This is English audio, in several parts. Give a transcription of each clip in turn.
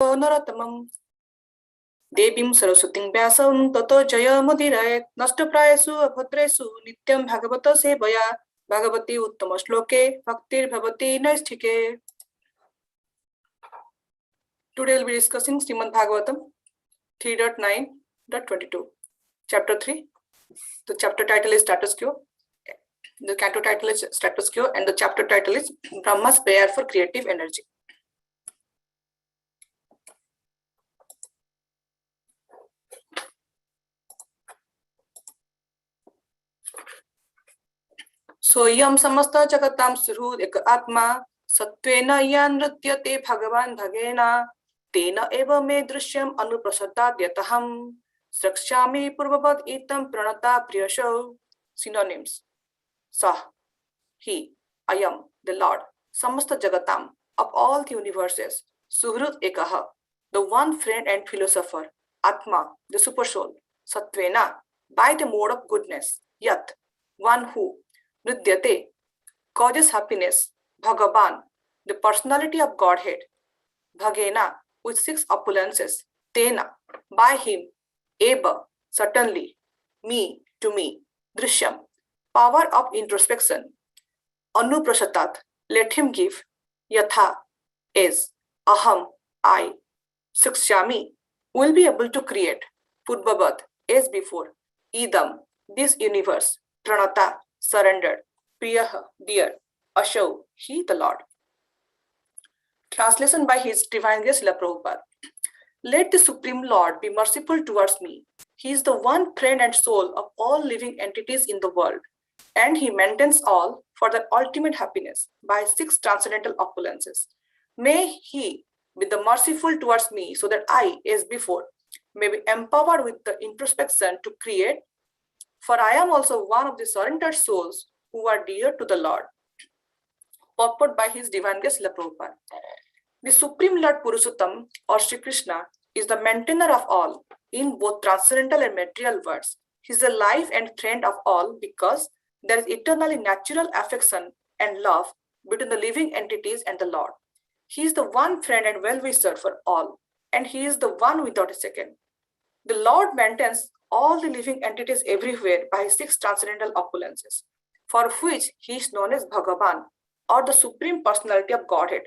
Naratamam Devim Saraswating Vyasam Tato Jaya Mudirayat Nashtaprayasu Abhadresu Nityam Bhagavata Sevaya Bhagavati Uttama Shloke Bhaktir Bhavati Naistike. Today we'll be discussing Srimad Bhagavatam 3.9.22. Chapter 3. The chapter title is Status Quo. The canto title is Status Quo and the chapter title is Brahma's Prayer for Creative Energy. Soyam samasta jagatam surud ek atma satvena yan nrityate bhagavan bhagena tena eva me drishyam anuprasada yataham sakshami purvavad itam pranata priyasho. Synonyms: Sah, he, Ayam, the Lord, samasta jagatam, of all the universes, suhrut ekaha, the one friend and philosopher, Atma, the super soul, Satvena, by the mode of goodness, Yat, one who, Nrityate, causes happiness, Bhagavan, the personality of Godhead, Bhagena, with 6 opulences, Tena, by him, Eva, certainly, me, to me, Drishyam, power of introspection, Anuprasatat, let him give, Yatha, is, Aham, I, Sakshami, will be able to create, Purvavat, as before, Idam, this universe, Pranata, surrendered, Priyaha, dear, Asho, he the Lord. Translation by His Divine Grace Srila Prabhupada. Let the Supreme Lord be merciful towards me. He is the one friend and soul of all living entities in the world, and he maintains all for their ultimate happiness by 6 transcendental opulences. May he be the merciful towards me so that I, as before, may be empowered with the introspection to create, for I am also one of the surrendered souls who are dear to the Lord. Purport by His Divine Grace Srila Prabhupada. The Supreme Lord Purushottam or Sri Krishna is the maintainer of all in both transcendental and material worlds. He is the life and friend of all because there is eternally natural affection and love between the living entities and the Lord. He is the one friend and well-wisher for all, and he is the one without a second. The Lord maintains all the living entities everywhere by 6 transcendental opulences, for which he is known as Bhagavan, or the Supreme Personality of Godhead.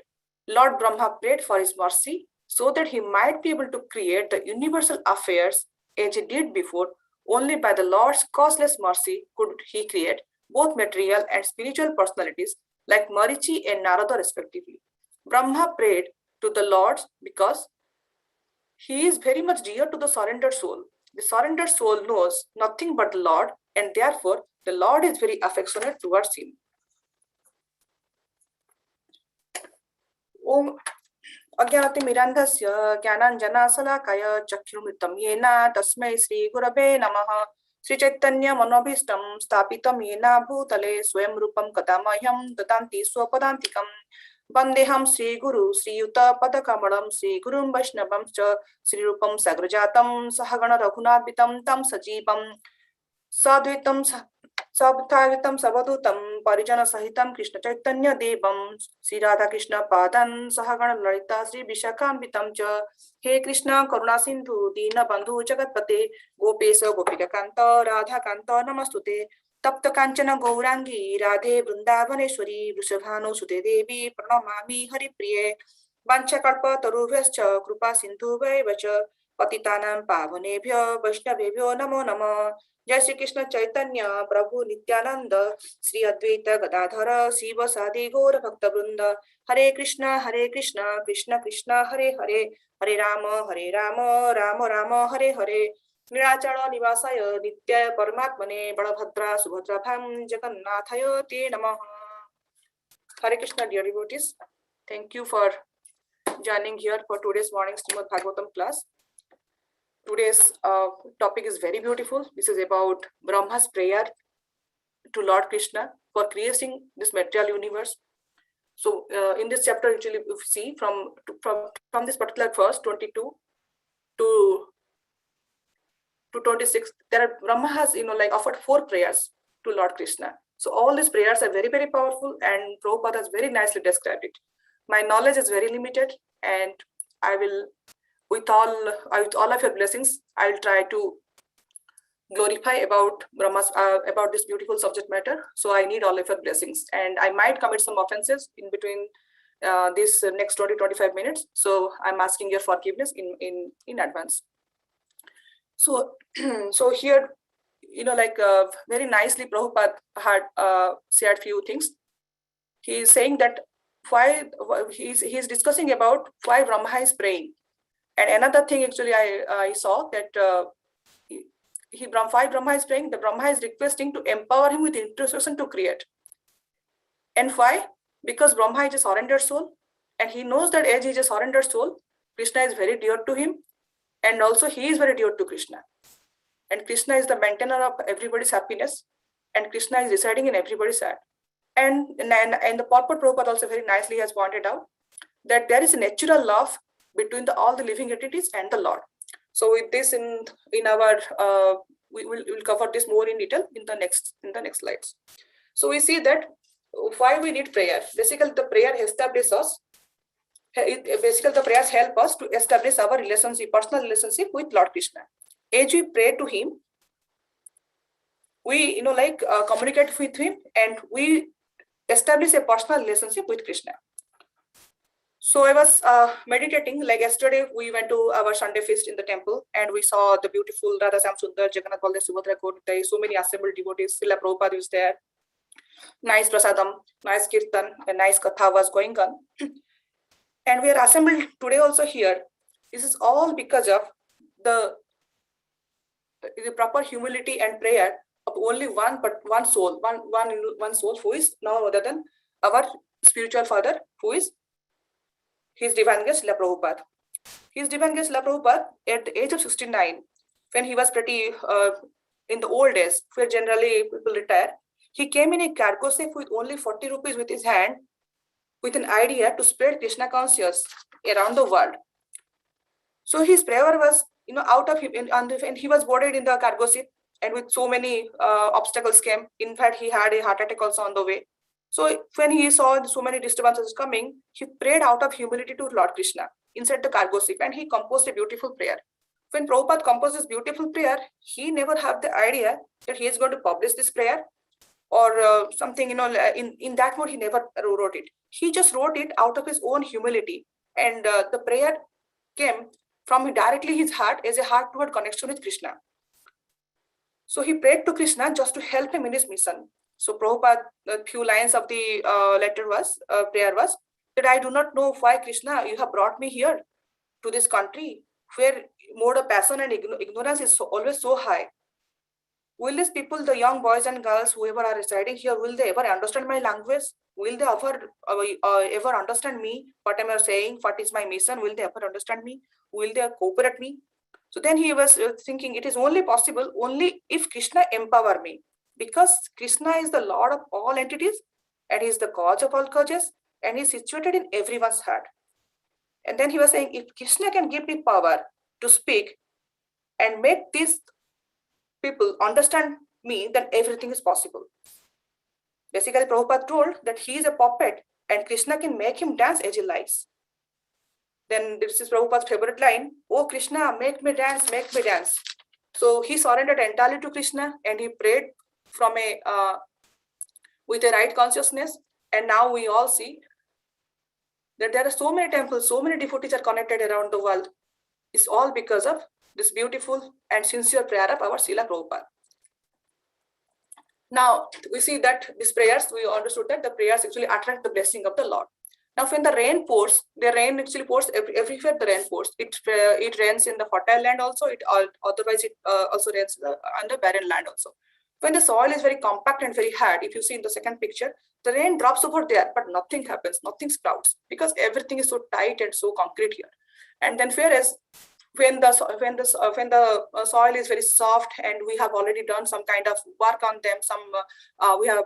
Lord Brahma prayed for his mercy so that he might be able to create the universal affairs as he did before. Only by the Lord's causeless mercy could he create both material and spiritual personalities like Marichi and Narada respectively. Brahma prayed to the Lord because he is very much dear to the surrendered soul. The surrendered soul knows nothing but the Lord, and therefore the Lord is very affectionate towards him. Om Agyati Mirandhasya Gyananjana Salakaya Chakrumritam Yena Tasmai Sri Gurave Namaha Sri Chaitanya Manobhistam Stapitam Yena Bhutale Swayam Rupam Kadamayam Dadanti Swapadantikam Vandeham Sri Guru Sri Yuta Padakamalam Sri Gurum Vaishnavam Sri Rupam Sagrajatam Sahagana Raghunathvitam Tam Sajipam Sadvitam Sabthavitam Savadutam Parijana Sahitam Krishna Chaitanya Devam Sri Radha Krishna Padan Sahagana Lalita Sri Vishakhambitam Cha He Krishna Karuna Sindhu Dina Bandhu Jagatpate Gopesa Gopika Kanta Radha Kanta Namastute Tapta Kanchana Gaurangi Radhe Vrindavaneshwari Vrishabhanu Sute Devi Pranamami Hari Priye Vanchakalpa Taruvescha Krupa Sindhu Vaivacha Patitanam Pavanebhyo Vaishnavebhyo Namo Nama Jai Shri Krishna Chaitanya Prabhu Nityananda Sri Advaita Gadadhara Siva Sadi Gaura Bhakta Vrinda Hare Krishna Krishna Krishna Hare Hare Hare Rama Rama Rama Hare Hare Nirachala Nivasaya Nityaya Paramatmane Balabhadra Subhadrabham Jagannathaya Te Namaha. Hare Krishna, dear devotees. Thank you for joining here for today's morning Srimad Bhagavatam class. Today's topic is very beautiful. This is about Brahma's prayer to Lord Krishna for creating this material universe. So in this chapter, actually, if you see from this particular verse 22 to 26, Brahma has offered 4 prayers to Lord Krishna. So all these prayers are very, very powerful, and Prabhupada has very nicely described it. My knowledge is very limited, and I will, with all of your blessings, I'll try to glorify about Brahma's about this beautiful subject matter. So I need all of your blessings, and I might commit some offenses in between this next 20-25 minutes. So I'm asking your forgiveness in advance. So so here, like very nicely Prabhupada had said few things. He is saying that why he's discussing about why Brahma is praying. And another thing actually I saw that why Brahma is praying, the Brahma is requesting to empower him with introspection to create. And why? Because Brahma is a surrendered soul, and he knows that as he is a surrendered soul, Krishna is very dear to him, and also he is very dear to Krishna. And Krishna is the maintainer of everybody's happiness, and Krishna is residing in everybody's heart. And the purport Prabhupada also very nicely has pointed out that there is a natural love between all the living entities and the Lord. So with this in our we will cover this more in detail in the next slides. So we see that why we need prayer. Basically, the prayer establishes us. Basically, the prayers help us to establish our relationship, personal relationship with Lord Krishna. As we pray to Him, we communicate with Him, and we establish a personal relationship with Krishna. So I was meditating, like yesterday we went to our Sunday feast in the temple, and we saw the beautiful Radha Sundar, Jagannath Baldev Subhadra Gaur, so many assembled devotees. Srila Prabhupada was there. Nice prasadam, nice kirtan, a nice katha was going on. And we are assembled today also here. This is all because of the proper humility and prayer of only one soul, one soul, who is none other than our spiritual father, who is His Divine Grace Srila Prabhupada. His Divine Grace Srila Prabhupada, at the age of 69, when he was pretty in the old days, where generally people retire, he came in a cargo safe with only 40 rupees with his hand, with an idea to spread Krishna consciousness around the world. So his prayer was, out of him, and he was boarded in the cargo ship, and with so many obstacles came. In fact, he had a heart attack also on the way. So when he saw so many disturbances coming, he prayed out of humility to Lord Krishna inside the cargo ship, and he composed a beautiful prayer. When Prabhupada composed this beautiful prayer, he never had the idea that he is going to publish this prayer or something, in that mode, he never wrote it. He just wrote it out of his own humility. And the prayer came from directly his heart as a heart toward connection with Krishna. So he prayed to Krishna just to help him in his mission. So Prabhupada, a few lines of the prayer was that I do not know why, Krishna, you have brought me here to this country where mode of passion and ignorance is always so high. Will these people, the young boys and girls, whoever are residing here, will they ever understand my language? Will they ever understand me, what am I saying, what is my mission? Will they ever understand me? Will they cooperate me? So then he was thinking, it is only possible only if Krishna empower me, because Krishna is the Lord of all entities, and he is the cause of all causes, and he is situated in everyone's heart. And then he was saying, if Krishna can give me power to speak and make these people understand me, then everything is possible. Basically, Prabhupada told that he is a puppet and Krishna can make him dance as he likes. Then this is Prabhupada's favorite line, oh Krishna, make me dance, make me dance. So he surrendered entirely to Krishna, and he prayed from with a right consciousness. And now we all see that there are so many temples, so many devotees are connected around the world. It's all because of this beautiful and sincere prayer of our Srila Prabhupada. Now we see that these prayers, we understood that the prayers actually attract the blessing of the Lord. Now when the rain pours, the rain actually pours everywhere. The rain pours. It rains in the fertile land also. Otherwise it also rains on the barren land also. When the soil is very compact and very hard, if you see in the second picture, the rain drops over there, but nothing happens, nothing sprouts, because everything is so tight and so concrete here. And then whereas when the soil is very soft and we have already done some kind of work on them, we have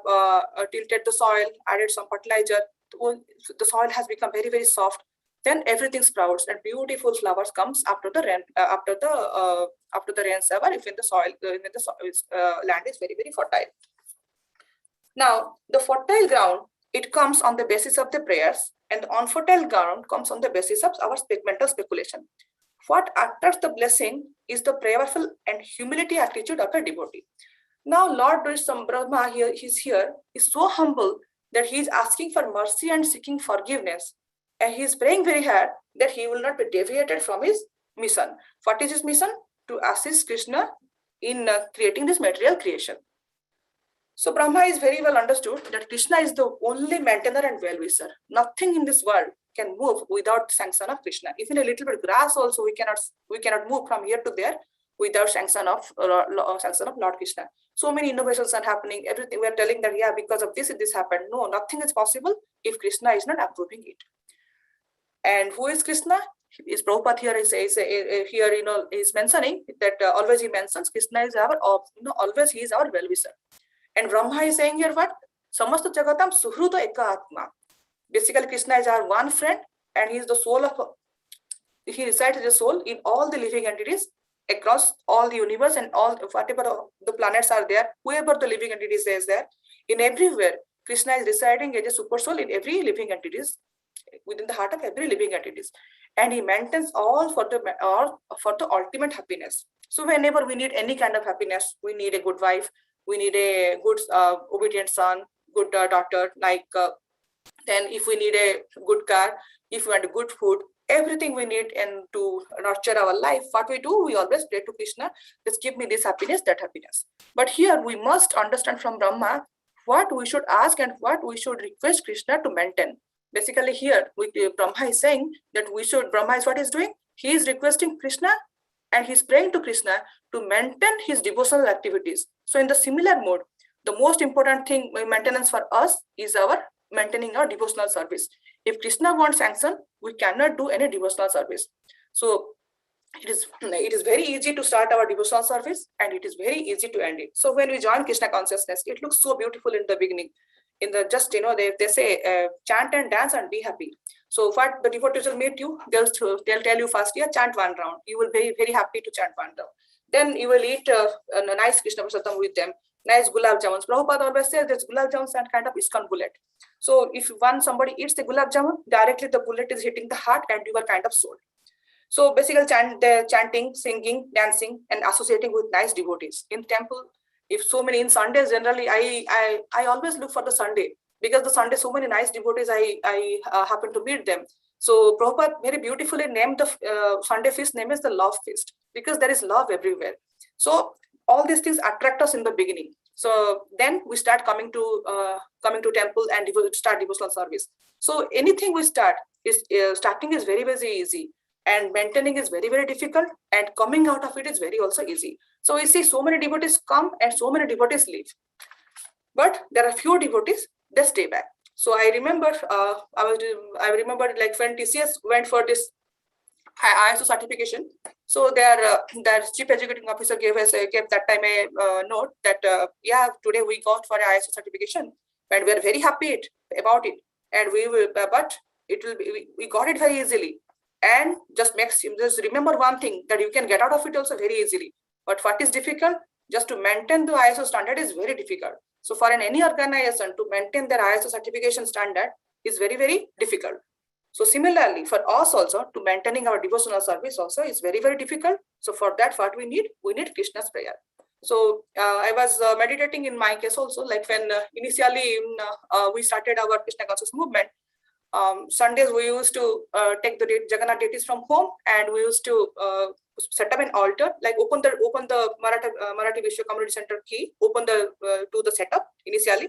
tilted the soil, added some fertilizer, the soil has become very, very soft, then everything sprouts and beautiful flowers comes after the rain, after the rain shower, if the soil land is very, very fertile. Now the fertile ground, it comes on the basis of the prayers, and the unfertile ground comes on the basis of our mental speculation. What attracts the blessing is the prayerful and humility attitude of a devotee. Now, Lord Brahma here, he's here, is so humble that he is asking for mercy and seeking forgiveness. And he is praying very hard that he will not be deviated from his mission. What is his mission? To assist Krishna in creating this material creation. So Brahma is very well understood that Krishna is the only maintainer and well-wisher. Nothing in this world can move without sanction of Krishna. Even a little bit grass also we cannot move from here to there without sanction of Lord Krishna. So many innovations are happening. Everything we are telling that because of this happened. No, nothing is possible if Krishna is not approving it. And who is Krishna? Is Prabhupada here is mentioning that always he mentions Krishna is our always he is our well-wisher. And Brahma is saying here what? Samasta Jagatam Suhruta Eka Atma. Basically, Krishna is our one friend and he is the soul of, he resides as a soul in all the living entities across all the universe and all whatever the planets are there, whoever the living entities is there, in everywhere, Krishna is residing as a super soul in every living entities, within the heart of every living entities. And he maintains all for the ultimate happiness. So whenever we need any kind of happiness, we need a good wife, we need a good obedient son, good daughter, then if we need a good car, if we want good food, everything we need and to nurture our life, what we do, we always pray to Krishna, just give me this happiness, that happiness. But here we must understand from Brahma what we should ask and what we should request Krishna to maintain. Basically here, Brahma is saying that Brahma is what he's doing? He is requesting Krishna and he's praying to Krishna to maintain his devotional activities. So in the similar mode, the most important thing, maintenance for us is our maintaining our devotional service. If Krishna wants sanction, we cannot do any devotional service. So it is very easy to start our devotional service and it is very easy to end it. So when we join Krishna consciousness, it looks so beautiful in the beginning. In the they say chant and dance and be happy. So what the devotees will meet you, they'll tell you first, chant one round. You will be very happy to chant one round. Then you will eat a nice Krishna prasadam with them, nice gulab jamuns. Prabhupada always says there's gulab jamuns and kind of ISKCON bullet. So if somebody eats the gulab jamun, directly the bullet is hitting the heart and you are kind of sold. So basically chanting, singing, dancing and associating with nice devotees. In temple, if so many in Sundays, generally I always look for the Sunday because the Sunday so many nice devotees I happen to meet them. So Prabhupada very beautifully named the Sunday feast name is the love feast because there is love everywhere. So all these things attract us in the beginning. So then we start coming to temple and start devotional service. So anything we start is starting is very easy and maintaining is very difficult and coming out of it is very also easy. So we see so many devotees come and so many devotees leave, but there are few devotees they stay back. So I remember I remember like when TCS went for this ISO certification. So their chief executive officer gave that time a note that today we got for ISO certification and we are very happy about it, and we will, but it will be, we got it very easily. And just remember one thing that you can get out of it also very easily. But what is difficult? Just to maintain the ISO standard is very difficult. So for any organization to maintain their ISO certification standard is very difficult. So similarly, for us also to maintaining our devotional service also is very difficult. So for that, what we need Krishna's prayer. So I was meditating in my case also, like when initially we started our Krishna conscious movement. Sundays we used to take the Jagannath deities from home and we used to set up an altar, like open the Marathi Vishwa Community Center key, do the setup initially,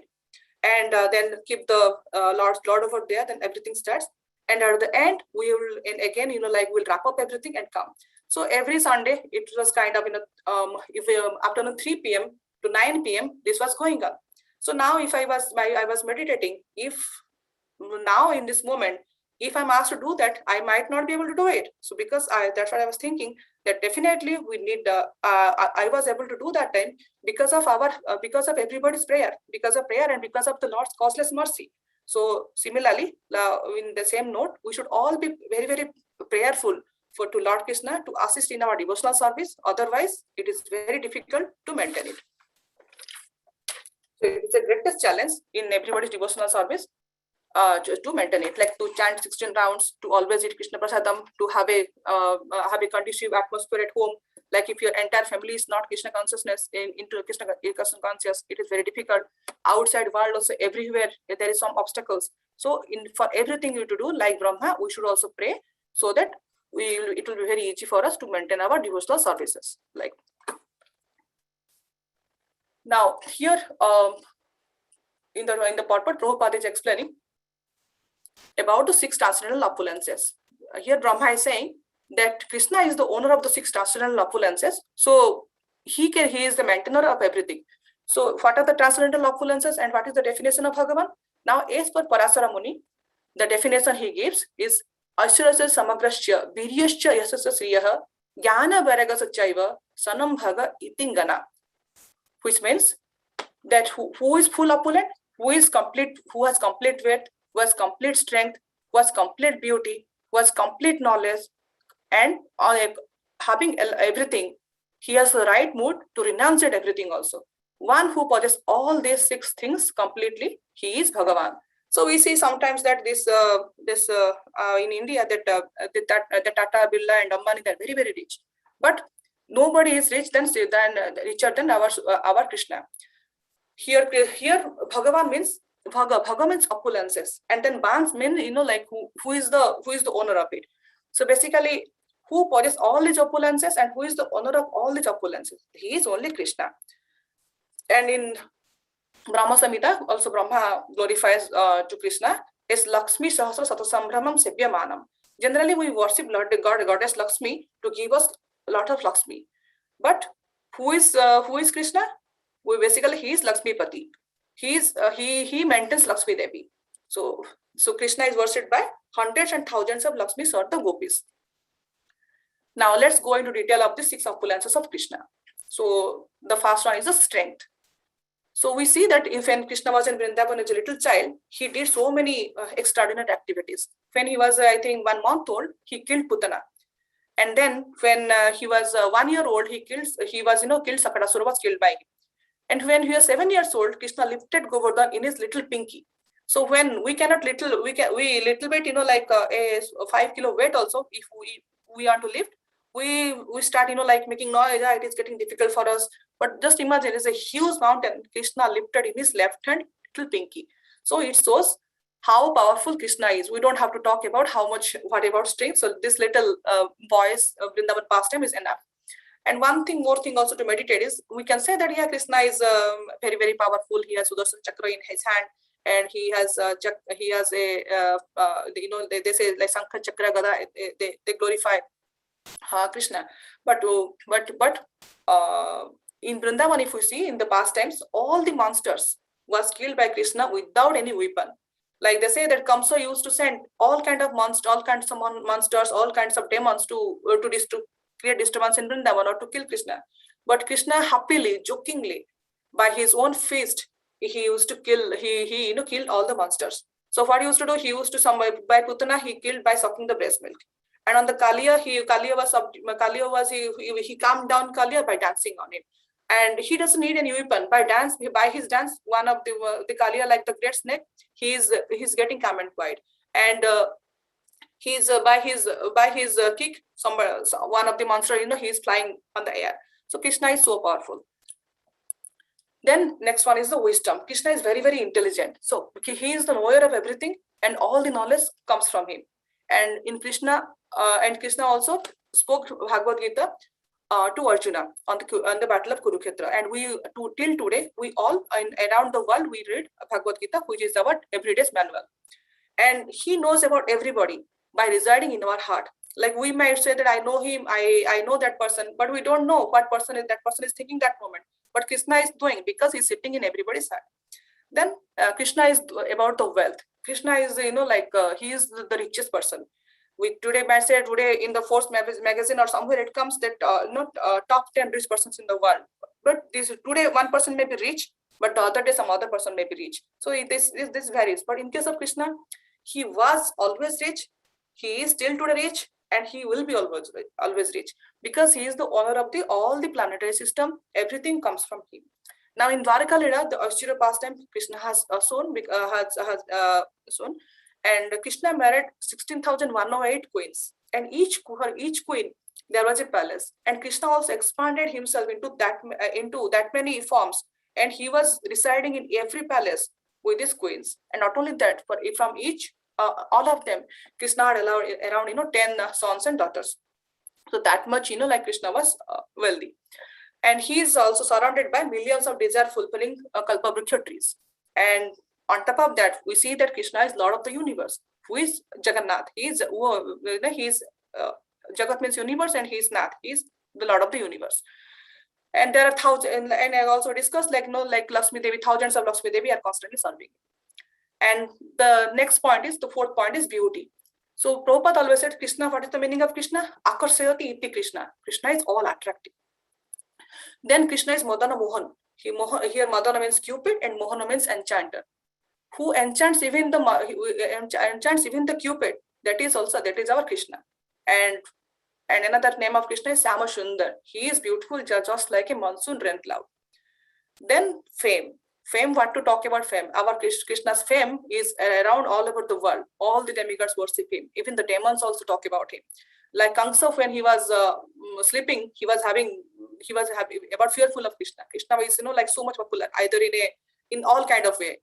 and then keep the Lord over there. Then everything starts, and at the end we will, and again we'll wrap up everything and come. So every Sunday it was kind of afternoon 3 p.m. to 9 p.m. this was going on. So now if I was meditating, if now in this moment, if I'm asked to do that, I might not be able to do it. So because that's what I was thinking, that definitely we need, I was able to do that time because of everybody's prayer, and because of the Lord's causeless mercy. So similarly, in the same note, we should all be very prayerful to Lord Krishna to assist in our devotional service. Otherwise, it is very difficult to maintain it. So it's a greatest challenge in everybody's devotional service. to maintain it, like to chant 16 rounds, to always eat Krishna Prasadam, to have a conducive atmosphere at home. Like if your entire family is not Krishna consciousness into Krishna conscious, it is very difficult. Outside world also, everywhere there is some obstacles. So for everything you to do like Brahma, we should also pray, so that it will be very easy for us to maintain our devotional services. Like now here in the purport, Prabhupada is explaining about the 6 transcendental opulences. Here Brahma is saying that Krishna is the owner of the 6 transcendental opulences. So he is the maintainer of everything. So what are the transcendental opulences and what is the definition of Bhagavan? Now as per Parasara Muni, the definition he gives is Asurasya Samagrasya Viryasya Yasasya Sriyaha Jnana Varagasa Chaiva Sanam Bhaga Itingana, which means that who is full opulent, who is complete, who has complete weight, who has complete strength, who has complete beauty, who has complete knowledge, and having everything, he has the right mood to renounce it everything also. One who possesses all these 6 things completely, he is Bhagavan. So we see sometimes that this in India that the Tata, Birla, and Ambani, they are very very rich, but nobody is rich richer than our Krishna. Here Bhagavan means Bhaga means opulences, and then Bans mean like who is the owner of it. So basically, who possesses all these opulences and who is the owner of all these opulences? He is only Krishna. And in Brahma Samhita, also Brahma glorifies to Krishna is Lakshmi Sahasra Satasambramam Sebyamanam. Generally, we worship Goddess Lakshmi to give us a lot of Lakshmi. But who is Krishna? He is Lakshmi Pati. He maintains Lakshmi Devi. So Krishna is worshipped by hundreds and thousands of Lakshmis or the gopis. Now let's go into detail of the 6 opulences of Krishna. So the first one is the strength. So we see that when Krishna was in Vrindavan as a little child, he did so many extraordinary activities. When he was, I think, 1 month old, he killed Putana. And then when he was 1 year old, killed Sakadasura, was killed by him. And when he was 7 years old, Krishna lifted Govardhan in his little pinky. So when we little bit, like a 5 kilo weight also, if we want to lift, we start, like making noise. It is getting difficult for us. But just imagine, it's a huge mountain Krishna lifted in his left hand, little pinky. So it shows how powerful Krishna is. We don't have to talk about what about strength. So this little boy's Vrindavan pastime is enough. And one more thing also to meditate is, we can say that Krishna is very very powerful. He has Sudarshan Chakra in his hand, and he has a they say like Sankha Chakra Gada. They glorify Krishna. But in Vrindavan, if we see in the past times, all the monsters was killed by Krishna without any weapon. Like they say that Kamsa used to send all kinds of monsters, all kinds of demons to create disturbance in Vrindavan or to kill Krishna. But Krishna happily, jokingly, by his own fist, he used to kill. He killed all the monsters. So what he used to do? He used to by Putana, he killed by sucking the breast milk. And on the Kaliya, he calmed down Kaliya by dancing on him. And he doesn't need any weapon. By his dance, one of the Kaliya, like the great snake, he's getting calm and quiet. And by his kick, one of the monster, he's flying on the air. So Krishna is so powerful. Then next one is the wisdom. Krishna is very very intelligent. So he is the knower of everything, and all the knowledge comes from him. And in Krishna also spoke Bhagavad Gita to Arjuna on the battle of Kurukshetra. And till today, we all around the world, we read Bhagavad Gita, which is our everyday's manual. And he knows about everybody by residing in our heart. Like we might say that I know him, I know that person, but we don't know what person that person is thinking that moment. But Krishna is doing, because he's sitting in everybody's heart. Then Krishna is about the wealth. Krishna is, he is the richest person. We today might say in the Forbes magazine or somewhere it comes that top 10 rich persons in the world. But today one person may be rich, but the other day some other person may be rich. So this varies. But in case of Krishna, he was always rich, he is still today rich, and he will be always rich, because he is the owner of all the planetary system. Everything comes from him. Now in Dwarka Lila, the austere pastime Krishna has shown, and Krishna married 16,108 queens, and each queen there was a palace, and Krishna also expanded himself into that many forms, and he was residing in every palace with his queens. And not only that, but from each all of them, Krishna had allowed around 10 sons and daughters. So that much like Krishna was wealthy. And he is also surrounded by millions of desire fulfilling kalpavruksha trees. And on top of that, we see that Krishna is Lord of the universe. Who is Jagannath? He is Jagat means universe, and he is Nath. He is the Lord of the universe. And there are thousands, and I also discussed like Lakshmi Devi, thousands of Lakshmi Devi are constantly serving. And the next point is, the fourth point is beauty. So Prabhupada always said, Krishna, what is the meaning of Krishna? Akarsayati iti Krishna. Krishna is all attractive. Then Krishna is Madana Mohan. Here Madana means Cupid and Mohana means enchanter. Who enchants even the Cupid? That is our Krishna. And another name of Krishna is Sama Sundar. He is beautiful just like a monsoon rain cloud. Then fame. Fame, what to talk about fame? Our Krishna's fame is around all over the world. All the demigods worship him. Even the demons also talk about him. Like Kamsa, when he was sleeping, he was happy about fearful of Krishna. Krishna is like so much popular, either in all kind of way.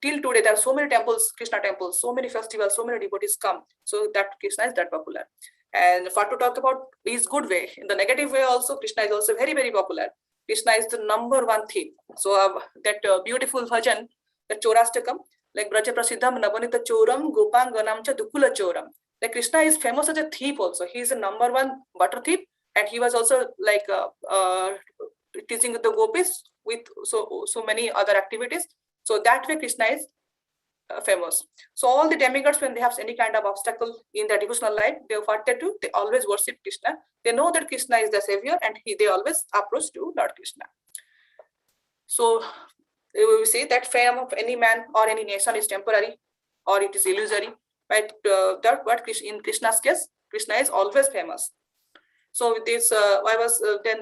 Till today there are so many temples, Krishna temples, so many festivals, so many devotees come. So that Krishna is that popular. And for to talk about his good way, in the negative way also, Krishna is also very, very popular. Krishna is the number one thief. So that beautiful bhajan, the Chorastakam, like Braja Prasiddham Navanita Choram Gopanganam Cha Dukula Choram. Like Krishna is famous as a thief also. He is the number one butter thief, and he was also like teaching the gopis with so many other activities. So that way Krishna is famous. So all the demigods, when they have any kind of obstacle in their devotional life, what they do, they always worship Krishna. They know that Krishna is the savior, and they always approach to Lord Krishna. So we say that fame of any man or any nation is temporary, or it is illusory. But in Krishna's case, Krishna is always famous. So with this, I was then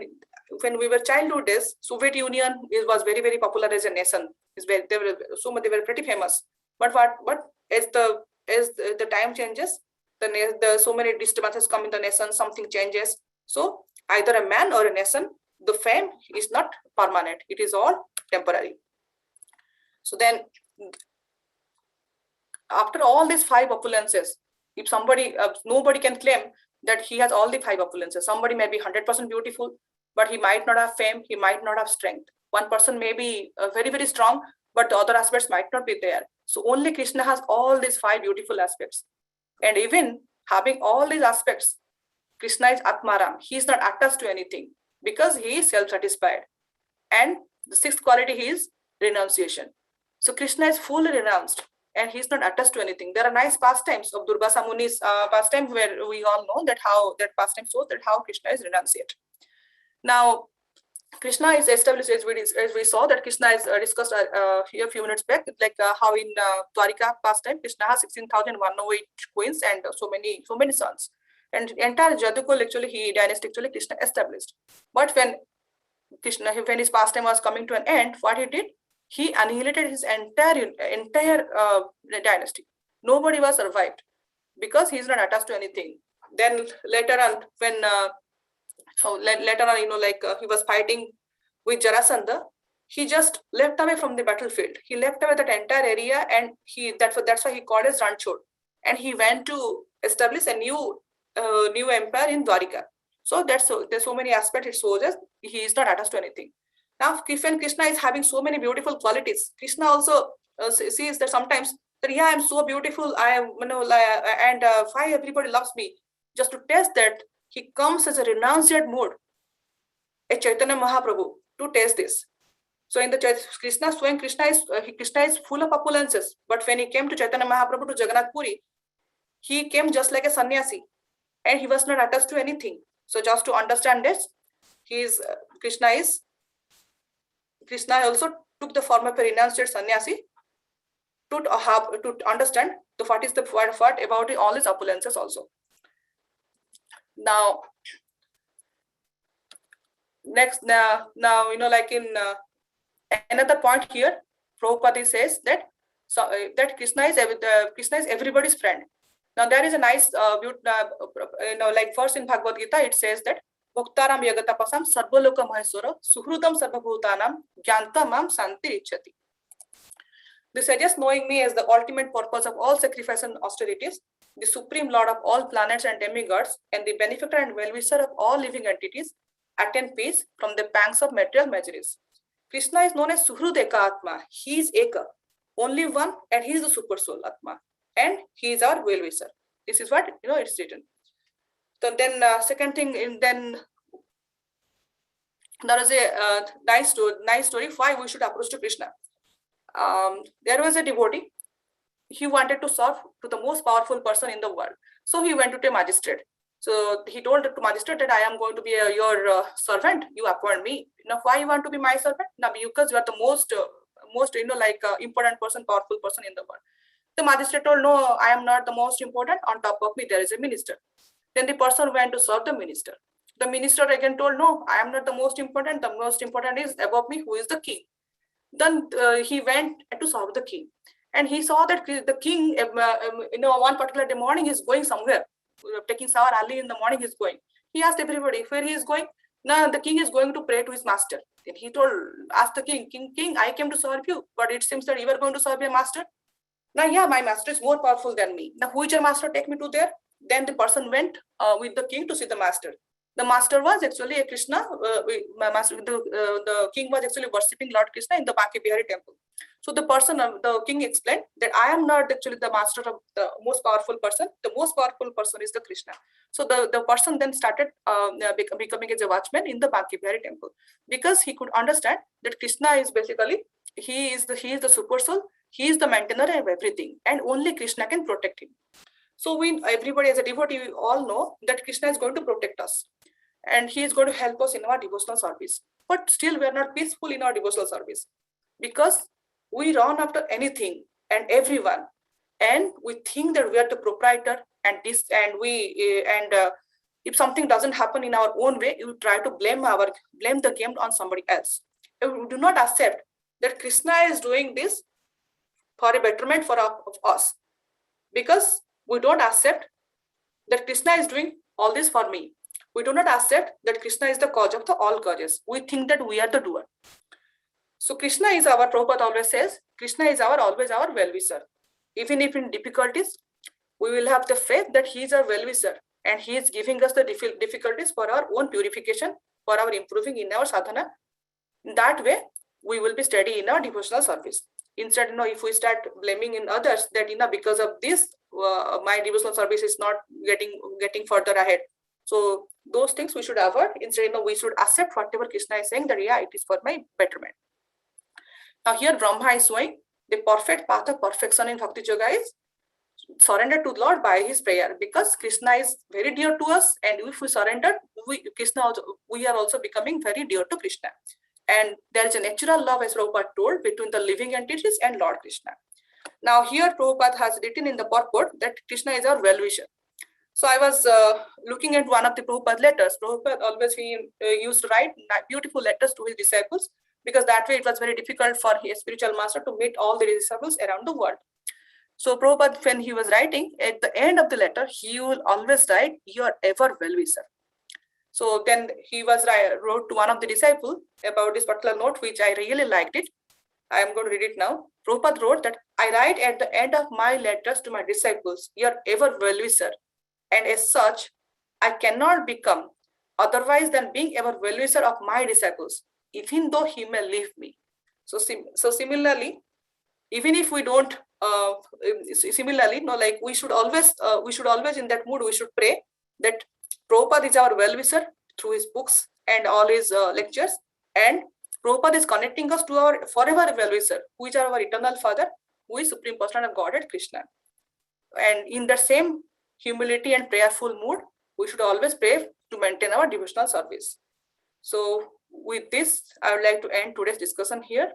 when we were childhood days, Soviet Union was very, very popular as a nation. They were pretty famous. But as the time changes, the so many disturbances come in the nation, something changes. So either a man or a nation, the fame is not permanent. It is all temporary. So then, after all these five opulences, if somebody, nobody can claim that he has all the five opulences. Somebody may be 100% beautiful, but he might not have fame, he might not have strength. One person may be very, very strong, but the other aspects might not be there. So only Krishna has all these five beautiful aspects. And even having all these aspects, Krishna is Atmaram. He is not attached to anything because he is self-satisfied. And the sixth quality is renunciation. So Krishna is fully renounced, and he is not attached to anything. There are nice pastimes of Durvasa Muni's pastime, where we all know that how that pastime shows that how Krishna is renunciate. Now, Krishna is established, as we saw that Krishna is discussed here a few minutes back, like how in Dwarika pastime, Krishna has 16,108 queens and so many sons. And entire Jadukul dynasty Krishna established. But when his pastime was coming to an end, what he did? He annihilated his entire dynasty. Nobody was survived because he is not attached to anything. Then later on, when he was fighting with Jarasandha, he just left away from the battlefield. He left away that entire area, and that's why he called as Ranchod. And he went to establish a new empire in Dwarika. So there's so many aspects. It shows us he is not attached to anything. Now, when Krishna is having so many beautiful qualities, Krishna also sees that sometimes that I'm so beautiful, I am, and why everybody loves me. Just to test that, he comes as a renunciate mood, a Chaitanya Mahaprabhu, to test this. So in the Krishna is full of opulences, but when he came to Chaitanya Mahaprabhu to Jagannath Puri, he came just like a sannyasi, and he was not attached to anything. So just to understand this, Krishna also took the form of a renunciate sannyasi to understand what is the what about all his opulences also. Now, Next, now like in another point here, Prabhupada says that that Krishna is everybody's friend. Now there is a nice like verse in Bhagavad Gita. It says that Bhaktaram Yagatapasam Sarvaloka Maheswara Suhrudam Sarvabhutanam Gyanta Mam Santi Ichati. This suggests knowing me as the ultimate purpose of all sacrifice and austerities, the supreme lord of all planets and demigods, and the benefactor and well-wisher of all living entities, attain peace from the pangs of material miseries. Krishna is known as Suhrud Eka Atma. He is Eka, only one, and he is the super soul Atma, and he is our well-wisher. This is what it's written. So then, second thing, then there is a nice story why we should approach to Krishna. There was a devotee. He wanted to serve to the most powerful person in the world. So he went to the magistrate. So he told the magistrate that I am going to be your servant. You appoint me. Now, why you want to be my servant? Now, because you are the most important person, powerful person in the world. The magistrate told, no, I am not the most important. On top of me, there is a minister. Then the person went to serve the minister. The minister again told, no, I am not the most important. The most important is above me, who is the king. Then he went to serve the king. And he saw that the king, one particular day morning, is going somewhere, taking shower early in the morning, he's going. He asked everybody where he is going. Now the king is going to pray to his master. Then he asked the king, king, I came to serve you, but it seems that you are going to serve your master. Now, yeah, my master is more powerful than me. Now, who is your master? Take me to there. Then the person went with the king to see the master. The master was actually a Krishna. The king was actually worshipping Lord Krishna in the Banke Bihari temple. So the king explained that I am not actually the master of the most powerful person. The most powerful person is the Krishna. So the person then started becoming as a watchman in the Banke Bihari temple, because he could understand that Krishna is basically he is the super soul. He is the maintainer of everything, and only Krishna can protect him. So everybody as a devotee, we all know that Krishna is going to protect us, and he is going to help us in our devotional service. But still, we are not peaceful in our devotional service, because we run after anything and everyone, and we think that we are the proprietor, and if something doesn't happen in our own way, you try to blame the game on somebody else. We do not accept that Krishna is doing this for a betterment of us, because we don't accept that Krishna is doing all this for me. We do not accept that Krishna is the cause of all causes. We think that we are the doer. So Krishna is our, Prabhupada always says, Krishna is always our well-wisher. Even if in difficulties, we will have the faith that he is our well-wisher, and he is giving us the difficulties for our own purification, for our improving in our sadhana. In that way, we will be steady in our devotional service. Instead, if we start blaming in others that because of this, my devotional service is not getting further ahead. So those things we should avoid. Instead, we should accept whatever Krishna is saying, that yeah, it is for my betterment. Now here Brahma is showing the perfect path of perfection in Bhakti Yoga is surrender to the Lord by his prayer, because Krishna is very dear to us, and if we surrender, we are also becoming very dear to Krishna. And there is a natural love, as Prabhupada told, between the living entities and Lord Krishna. Now here Prabhupada has written in the purport that Krishna is our well-wisher. So I was looking at one of the Prabhupada letters. Prabhupada always used to write beautiful letters to his disciples, because that way it was very difficult for his spiritual master to meet all the disciples around the world. So Prabhupada, when he was writing, at the end of the letter, he will always write, "You are ever well-wisher." So then he wrote to one of the disciples about this particular note, which I really liked it. I am going to read it now. Prabhupada wrote that, "I write at the end of my letters to my disciples, you are ever well-wisher, and as such, I cannot become otherwise than being ever well-wisher of my disciples, even though he may leave me." So similarly, even if we don't, we should always in that mood, we should pray that Prabhupada is our well-wisher through his books and all his lectures, and Prabhupada is connecting us to our forever well-wisher, who is our eternal Father, who is Supreme Personality of Godhead, Krishna. And in the same humility and prayerful mood, we should always pray to maintain our devotional service. So with this, I would like to end today's discussion here.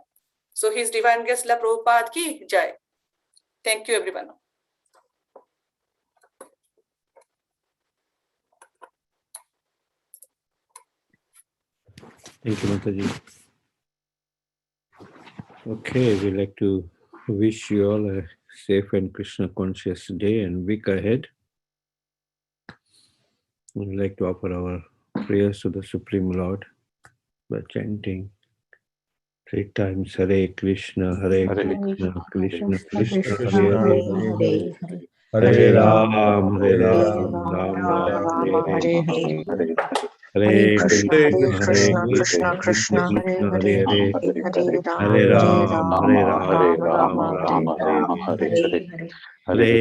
So His Divine Grace La Prabhupada ki Jai. Thank you, everyone. Thank you, Mataji. Okay, we'd like to wish you all a safe and Krishna conscious day and week ahead. We'd like to offer our prayers to the Supreme Lord by chanting 3 times Hare Krishna, Hare Krishna, Krishna Krishna, Hare Hare, Hare Ram, Hare Ram, Ram Ram, Hare Hare, Hare Krishna, Hare Krishna, Krishna Krishna, Hare Hare, Hare Ram, Hare Ram, Ram Ram, Hare Hare. Hare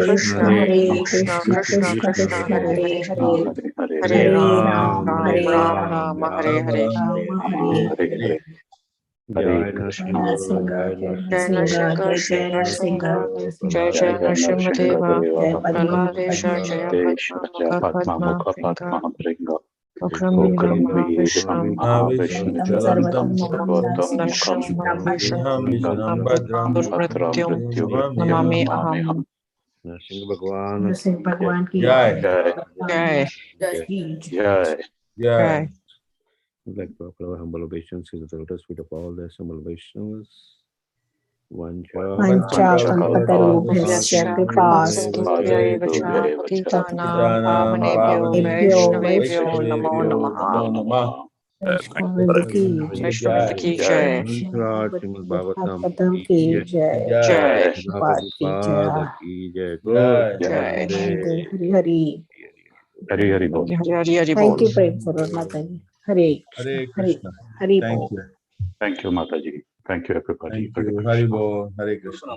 Krishna, Hare Krishna, Krishna Krishna, Hare Hare, Hare Ram, Hare Ram, Ram Ram, Hare Hare. Jai Narasimha, Jai Narasimha, Jai Narasimha, Jai Narasimha, Baladesha, Jaya Padma Mukha Bringa, Ukram Vishnu Jalantam Lakshman Mrityu Namami Aham. Narasimha Bhagwan Narasimha Bhagwan ki Jai Jai. Jai Jai. I'd like to offer our humble obeisances at the lotus feet of all the assembled Vaishnavas. Vancha Kripa Pavanebhyo Vaishnavebhyo Namo Namaha. Vaishnava ki Jai. Srimad Bhagavatam Bhagavatam ki ki Jai. Jai. Jai. Prabhupada ki Jai. Jai. Hari Hari. Hari Hari Bol. Hari Hari Thank Bol. you, Prem Saror Mataji. Hare Krishna. Hari Thank Bol. you. Thank you, Mataji. Thank you, everybody. Thank you. Hari Bol. Hare Krishna.